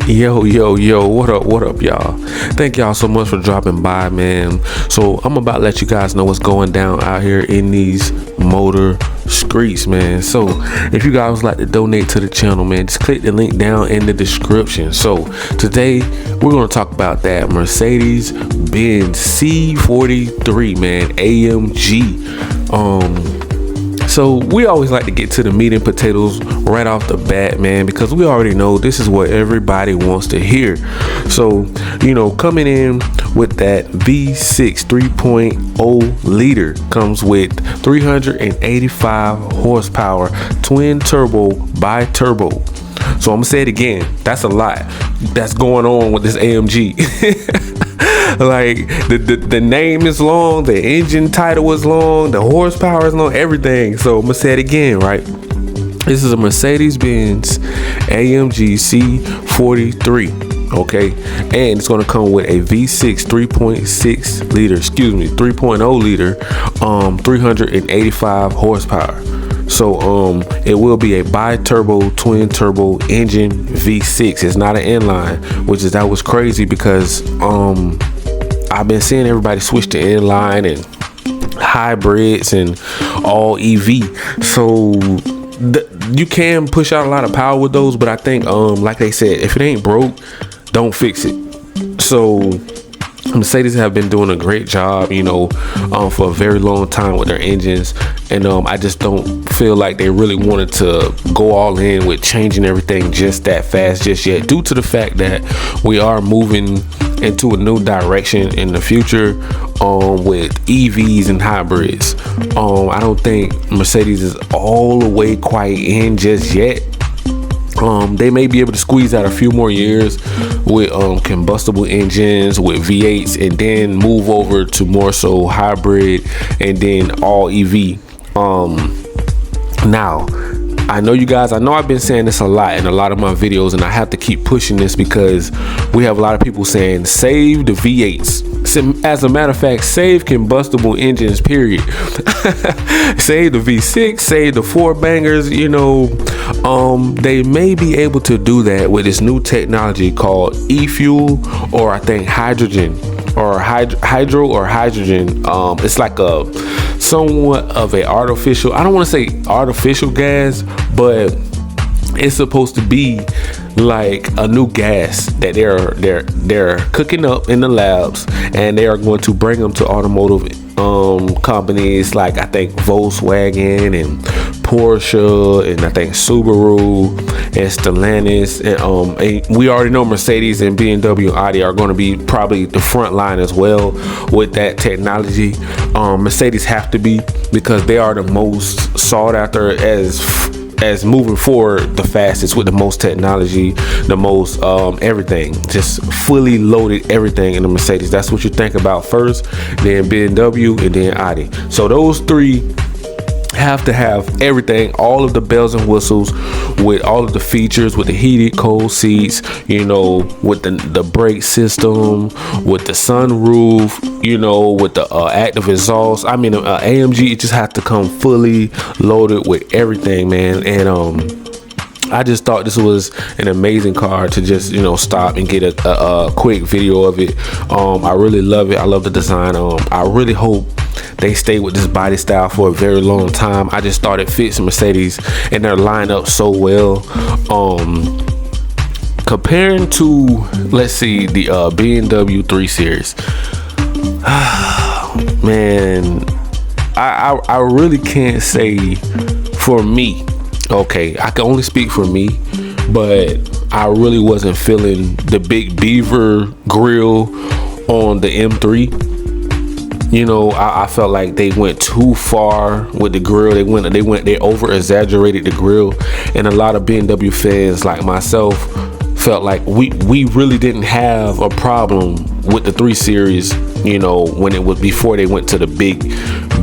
Yo, what up, y'all? Thank y'all so much for dropping by, man. So I'm about to let you guys know what's going down out here in these motor streets, man. So if you guys would like to donate to the channel, man, just click the link down in the description. So today we're going to talk about that Mercedes-Benz C43, man, AMG. So we always like to get to the meat and potatoes right off the bat, man, because we already know this is what everybody wants to hear. So, coming in with that V6 3.0 liter comes with 385 horsepower, twin turbo, biturbo. So I'm gonna say it again. That's a lot that's going on with this AMG. Like the name is long, the engine title is long, the horsepower is long, everything. So I'm gonna say it again, right? This is a Mercedes-Benz AMG C43, okay? And it's gonna come with a V6 3.0 liter, 385 horsepower. So it will be a bi-turbo twin turbo engine V6. It's not an inline, that was crazy because I've been seeing everybody switch to inline and hybrids and all EV. So you can push out a lot of power with those, but I think like they said, if it ain't broke, don't fix it. So Mercedes have been doing a great job, for a very long time with their engines, and I just don't feel like they really wanted to go all in with changing everything just that fast just yet, due to the fact that we are moving into a new direction in the future with EVs and hybrids. I don't think Mercedes is all the way quite in just yet. They may be able to squeeze out a few more years with combustible engines, with V8s, and then move over to more so hybrid and then all EV. Now, I know I've been saying this a lot in a lot of my videos, and I have to keep pushing this because we have a lot of people saying save the V8s. As a matter of fact, save combustible engines, period. Save the V6, save the four bangers. They may be able to do that with this new technology called e-fuel, or I think hydrogen, or hydro or hydrogen. It's like a somewhat of a artificial, I don't want to say artificial gas, but it's supposed to be like a new gas that they're cooking up in the labs, and they are going to bring them to automotive companies like I think Volkswagen and Porsche and I think Subaru and Stellantis, and we already know Mercedes and BMW and Audi are going to be probably the front line as well with that technology. Mercedes have to be, because they are the most sought after as moving forward the fastest, with the most technology, the most everything, just fully loaded everything in the Mercedes. That's what you think about first, then BMW, and then Audi. So those three have to have everything, all of the bells and whistles, with all of the features, with the heated cold seats, with the brake system, with the sunroof, with the active exhaust. I mean, AMG, it just has to come fully loaded with everything, man. And I just thought this was an amazing car to just stop and get a quick video of it. I really love it. I love the design. I really hope they stay with this body style for a very long time. I just thought it fits Mercedes and their lineup so well. Comparing to, let's see, the BMW 3 Series. Man, I really can't say for me. Okay, I can only speak for me, but I really wasn't feeling the big beaver grill on the M3. I felt like they went too far with the grill. They over exaggerated the grill, and a lot of BMW fans like myself felt like we really didn't have a problem with the 3 Series, when it was before they went to the big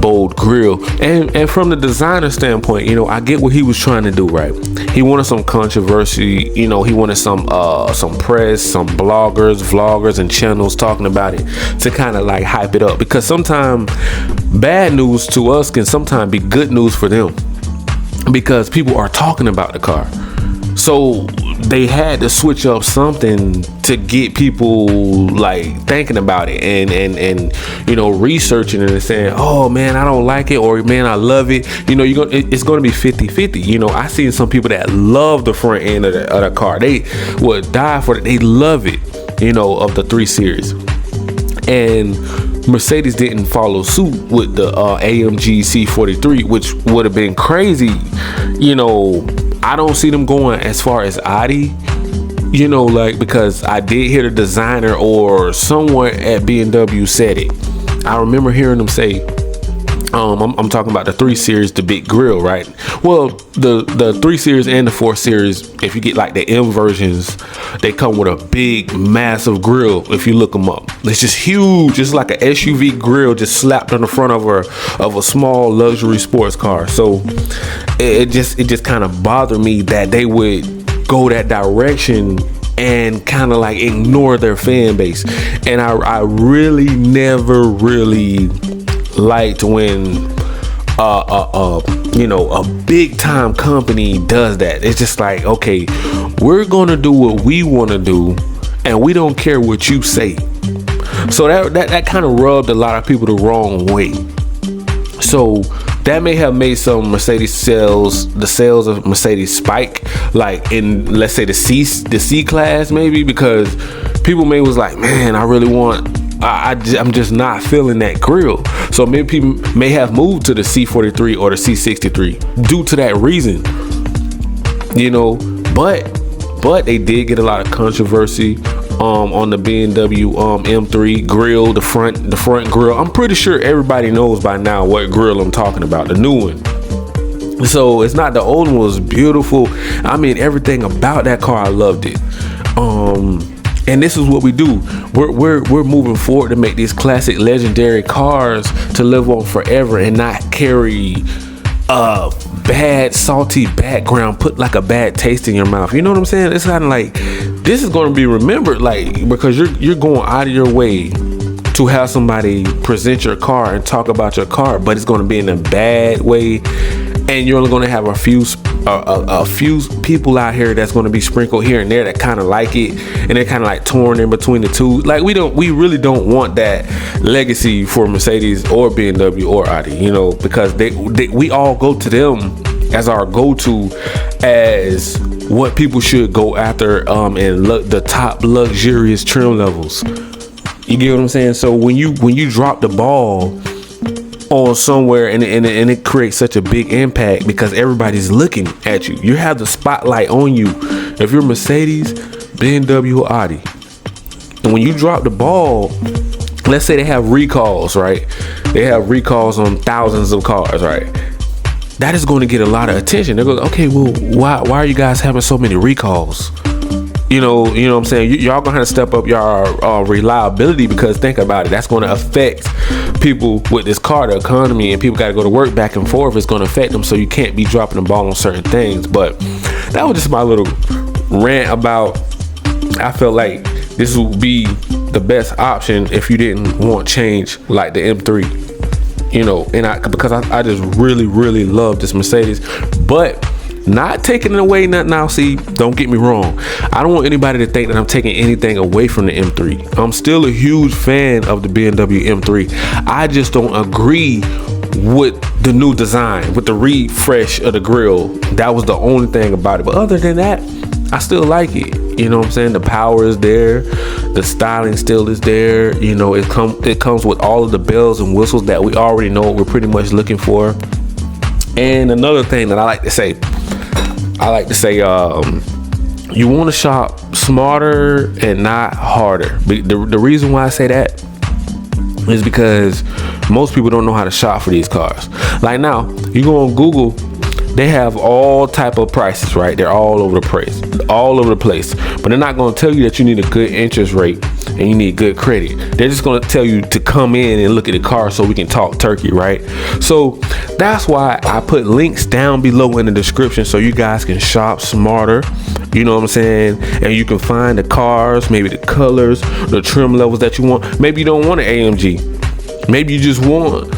bold grill. And from the designer standpoint, I get what he was trying to do, right? He wanted some controversy, he wanted some press, some bloggers, vloggers, and channels talking about it to kind of like hype it up, because sometimes bad news to us can sometimes be good news for them, because people are talking about the car. So they had to switch up something to get people like thinking about it and you know, researching it and saying, oh man, I don't like it, or man, I love it. You know, it's going to be 50-50. You know, I seen some people that love the front end of the car. They would die for it. They love it, you know, of the 3 Series. And Mercedes didn't follow suit with the AMG C43, which would have been crazy. You know, I don't see them going as far as Audi, you know, like, because I did hear the designer or someone at BMW said it. I remember hearing them say, I'm talking about the 3 Series, the big grill, right? Well, the 3 Series and the 4 Series, if you get like the M versions, they come with a big, massive grill. If you look them up, it's just huge. It's like an SUV grill just slapped on the front of a small luxury sports car. So it just kind of bothered me that they would go that direction and kind of like ignore their fan base. And I really never really liked when you know, a big time company does that. It's just like, okay, we're gonna do what we want to do and we don't care what you say. So that kind of rubbed a lot of people the wrong way. So that may have made some Mercedes the sales of Mercedes spike, like in, let's say, the C class, maybe, because people was like, man, I really want, I'm just not feeling that grill. So maybe people may have moved to the C43 or the C63 due to that reason, you know. But they did get a lot of controversy on the BMW M3 grill, the front grill. I'm pretty sure everybody knows by now what grill I'm talking about, the new one. So it's not, the old one was beautiful. I mean, everything about that car, I loved it. And this is what we do. We're moving forward to make these classic, legendary cars to live on forever and not carry a bad, salty background, put like a bad taste in your mouth. You know what I'm saying? It's kind of like, this is going to be remembered, like, because you're going out of your way to have somebody present your car and talk about your car, but it's going to be in a bad way, and you're only going to have a few people out here that's going to be sprinkled here and there that kind of like it, and they're kind of like torn in between the two. Like, we really don't want that legacy for Mercedes or BMW or Audi, you know, because we all go to them as our go-to, as what people should go after, and look the top luxurious trim levels. You get what I'm saying? So when you drop the ball on somewhere and it creates such a big impact because everybody's looking at you, you have the spotlight on you. If you're Mercedes, BMW, or Audi, and when you drop the ball, let's say they have recalls, right? They have recalls on thousands of cars, right? That is going to get a lot of attention. They're going, okay, well, why are you guys having so many recalls? You know what I'm saying? Y'all gonna have to step up your reliability, because think about it, that's going to affect people with this car, the economy, and people got to go to work back and forth. It's going to affect them, so you can't be dropping the ball on certain things. But that was just my little rant about, I felt like this would be the best option if you didn't want change like the M3, you know. And because I just really, really love this Mercedes, but not taking it away now. See, don't get me wrong, I don't want anybody to think that I'm taking anything away from the M3. I'm still a huge fan of the BMW M3. I just don't agree with the new design, with the refresh of the grille. That was the only thing about it. But other than that, I still like it. You know what I'm saying? The power is there, the styling still is there. You know, it comes with all of the bells and whistles that we already know what we're pretty much looking for. And another thing that I like to say, you want to shop smarter and not harder. The reason why I say that is because most people don't know how to shop for these cars. Like, now you go on Google, they have all type of prices, right? They're all over the place, but they're not going to tell you that you need a good interest rate and you need good credit. They're just going to tell you to come in and look at the car so we can talk turkey, right? So that's why I put links down below in the description so you guys can shop smarter. You know what I'm saying? And you can find the cars, maybe the colors, the trim levels that you want. Maybe you don't want an AMG. Maybe you just want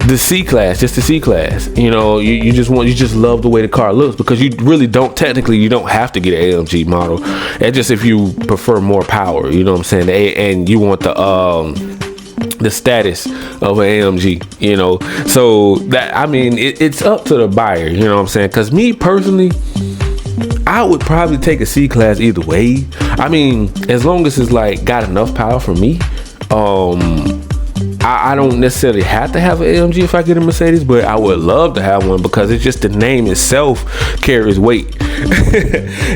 the C class, just the C class. You know, you just love the way the car looks, because you really don't have to get an AMG model. And just if you prefer more power, you know what I'm saying, and you want the status of an AMG, you know. So that, I mean, it's up to the buyer, you know what I'm saying, because me personally, I would probably take a C class either way. I mean, as long as it's like got enough power for me. I don't necessarily have to have an AMG if I get a Mercedes, but I would love to have one, because it's just the name itself carries weight.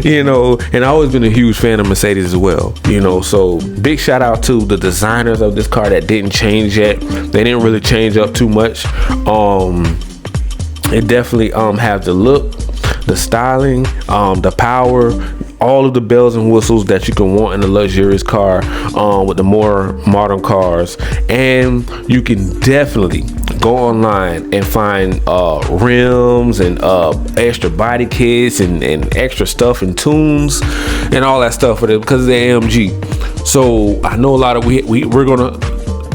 You know, and I've always been a huge fan of Mercedes as well, you know. So big shout out to the designers of this car that didn't change yet. They didn't really change up too much. It definitely has the look, the styling, the power, all of the bells and whistles that you can want in a luxurious car with the more modern cars. And you can definitely go online and find rims and extra body kits and extra stuff and tunes and all that stuff for it, because of the AMG. So I know a lot of we're gonna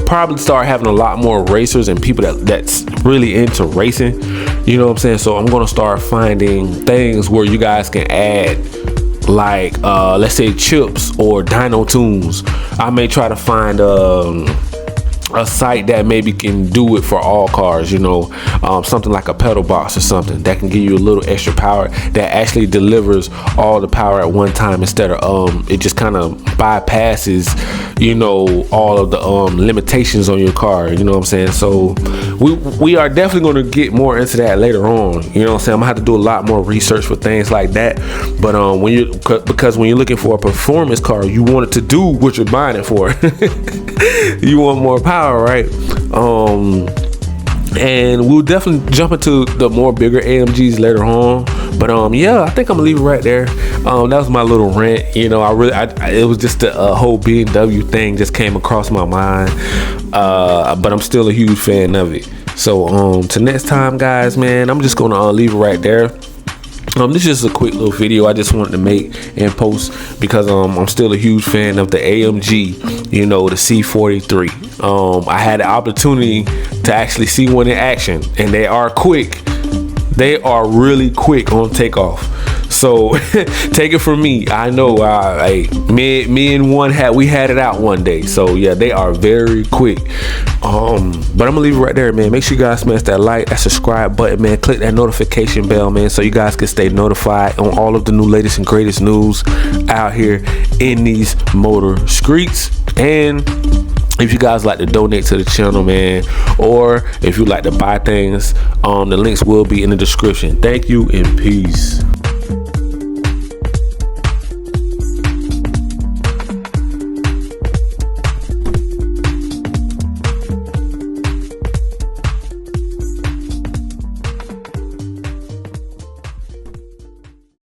probably start having a lot more racers and people that's really into racing, you know what I'm saying. So I'm gonna start finding things where you guys can add, like let's say chips or dyno tunes. I may try to find a site that maybe can do it for all cars, you know, something like a pedal box or something that can give you a little extra power, that actually delivers all the power at one time, instead of it just kind of bypasses, you know, all of the limitations on your car, you know what I'm saying. So we are definitely going to get more into that later on, you know what I'm saying. I'm gonna have to do a lot more research for things like that. But because when you're looking for a performance car, you want it to do what you're buying it for. You want more power, right? And we'll definitely jump into the more bigger AMGs later on. But yeah, I think I'm gonna leave it right there. That was my little rant, you know. It was just a whole BMW thing just came across my mind, but I'm still a huge fan of it. So till next time, guys, man, I'm just gonna leave it right there. This is just a quick little video I just wanted to make and post, because I'm still a huge fan of the AMG, you know, the C43. I had the opportunity to actually see one in action, and they are quick. They are really quick on takeoff. So take it from me, I know me and one had it out one day. So yeah, they are very quick. But I'm gonna leave it right there, man. Make sure you guys smash that like, that subscribe button, man. Click that notification bell, man, so you guys can stay notified on all of the new latest and greatest news out here in these motor streets. And if you guys like to donate to the channel, man, or if you like to buy things, the links will be in the description. Thank you and peace.